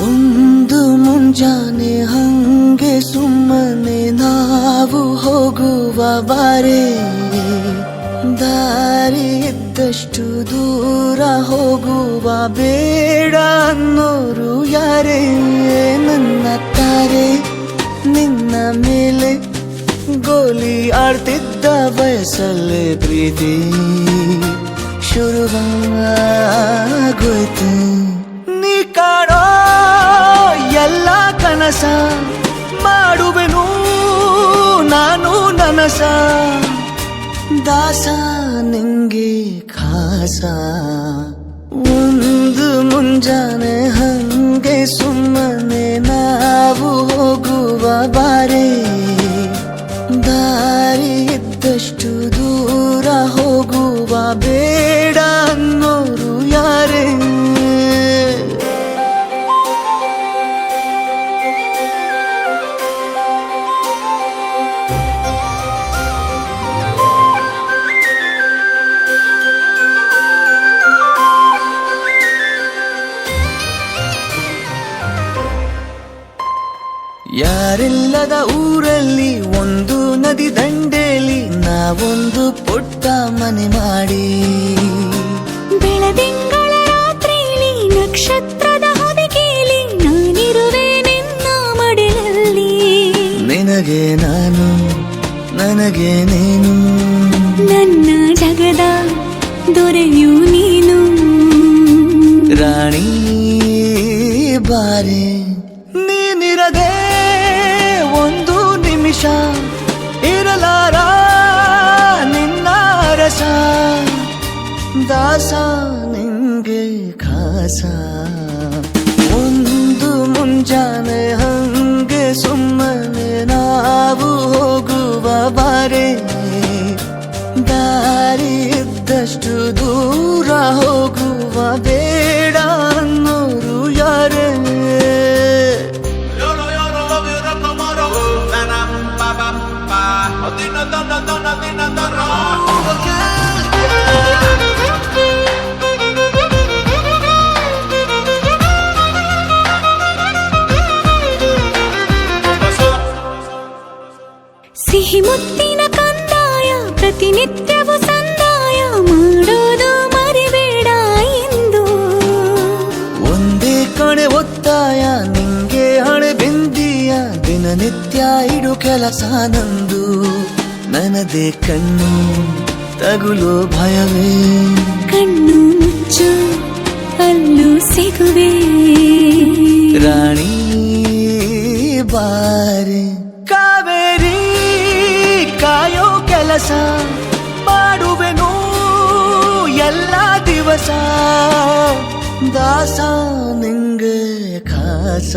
ಒಂದು ಮುಂಜಾನೆ ಹಂಗೆ ಸುಮ್ಮನೆ ನಾವು ಹೋಗುವ ಬಾರೆ, ದಾರಿ ಇದ್ದಷ್ಟು ದೂರ ಹೋಗುವ ಬೇಡ ಅನ್ನೋರು ಯಾರೇ. ನನ್ನ ತಾರೆ ನಿನ್ನ ಮೇಲೆ ಗೋಲಿ ಆಡ್ತಿದ್ದ ವಯಸ್ಸಲ್ಲೇ ಪ್ರೀತಿ ಶುರುವಾಗೋಯ್ತು. ನೀ ಕಾಡೋ ಎಲ್ಲ ಕನಸ ಮಾಡುವೆನು ನಾನು ನನಸ, ದಾಸ ನಿಂಗೆ ಖಾಸ. ಒಂದು ಮುಂಜಾನೆ ಹಂಗೆ ಸುಮ್ಮನೆ ನಾವು ಹೋಗುವ ಬಾರೆ, ದಾರಿ ಇದ್ದಷ್ಟು ದೂರ ಹೋಗುವ ಬೇಡ ಅನ್ನೋರು ಯಾರೇ. ಯಾರಿಲ್ಲದ ಊರಲ್ಲಿ ಒಂದು ನದಿ ದಂಡೆಯಲ್ಲಿ ನಾವೊಂದು ಪುಟ್ಟ ಮನೆ ಮಾಡಿ, ಬೆಳದಿಂಗಳ ರಾತ್ರಿಲಿ ನಕ್ಷತ್ರದ ಹೊದಿಕೆಯಲ್ಲಿ ನಾನಿರುವೆ ನಿನ್ನ ಮಡಿಲಲ್ಲಿ. ನಿನಗೆ ನಾನು ನನಗೆ ನೀನು, ನನ್ನ ಜಗದ ದೊರೆಯು ನೀನು. ರಾಣಿ ಬಾರೆ, ನೀನಿರದೆ ಒಂದು ನಿಮಿಷ ಇರಲಾರ ನಿನ್ನ ರಸ, ದಾಸ ನಿಂಗೆ ಖಾಸ. ಒಂದು ಮುಂಜಾನೆ ಹಂಗೆ ಸುಮ್ಮನೆ ನಾವು ಹೋಗುವ ಬಾರೆ, ದಾರಿ ಇದ್ದಷ್ಟು ದೂರ ಹೋಗುವ ಬೇಡ ಅನ್ನೋರು ಯಾರೇ. ಸಿಹಿ ಮುತ್ತಿನ ಕಂದಾಯ ಪ್ರತಿನಿತ್ಯವೂ ಸಂದಾಯ ಮಾಡೋದು ಮರಿಬೇಡ ಎಂದು. ಒಂದೇ ಕಡೆ ಒತ್ತಾಯ ನಿಂಗೆ ಹಣೆ ಬಿಂದಿಯ, ದಿನನಿತ್ಯ ಇಡು ಕೆಲಸ ನಂದು. ನನ್ನದೇ ಕಣ್ಣು ತಗುಲೋ ಭಯವೇ, ಕಣ್ಣು ಮುಚ್ಚು ಅಲ್ಲೂ ಸಿಗುವೆ. ರಾಣಿ ಬಾರೆ, ಕಾವೇರಿ ಕಾಯೋ ಕೆಲಸ ಮಾಡುವೆನು ಎಲ್ಲ ದಿವಸ, ದಾಸ ನಿಂಗೆ ಖಾಸ.